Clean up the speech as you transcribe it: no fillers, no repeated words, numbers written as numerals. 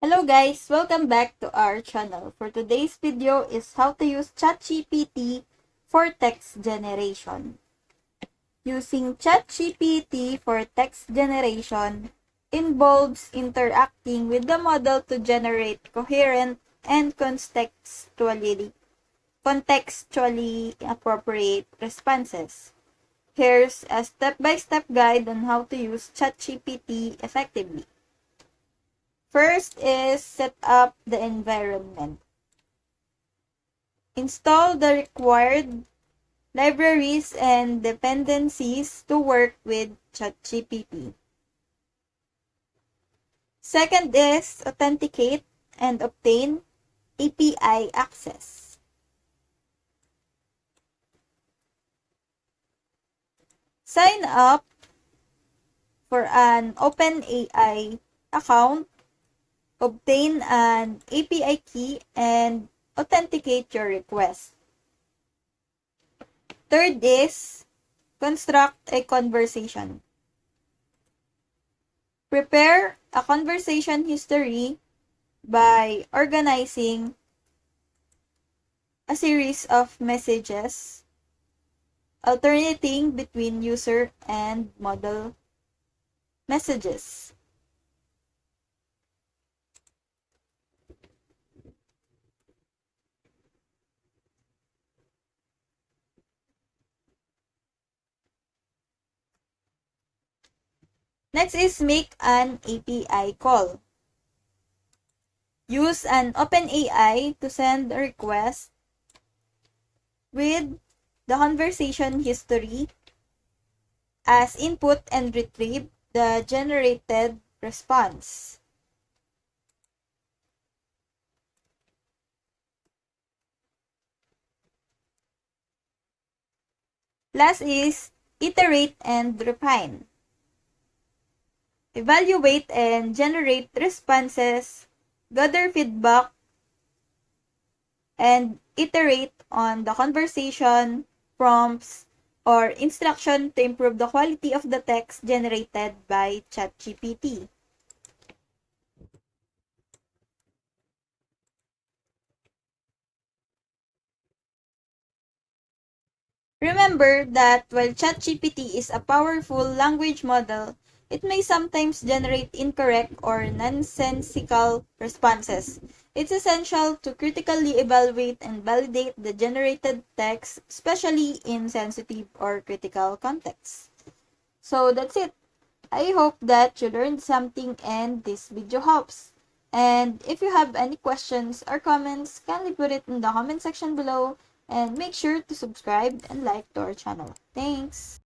Hello guys! Welcome back to our channel. For today's video is how to use ChatGPT for text generation. Using ChatGPT for text generation involves interacting with the model to generate coherent and contextually appropriate responses. Here's a step-by-step guide on how to use ChatGPT effectively. First is set up the environment. Install the required libraries and dependencies to work with ChatGPT. Second is authenticate and obtain API access. Sign up for an OpenAI account, obtain an API key, and authenticate your request. Third is construct a conversation. Prepare a conversation history by organizing a series of messages alternating between user and model messages. Next is make an API call. Use an OpenAI to send a request with the conversation history as input and retrieve the generated response. Last is iterate and refine. Evaluate and generate responses, gather feedback, and iterate on the conversation, prompts, or instruction to improve the quality of the text generated by ChatGPT. Remember that while ChatGPT is a powerful language model, it may sometimes generate incorrect or nonsensical responses. It's essential to critically evaluate and validate the generated text, especially in sensitive or critical contexts. So that's it. I hope that you learned something and this video helps. And if you have any questions or comments, kindly put it in the comment section below and make sure to subscribe and like to our channel. Thanks!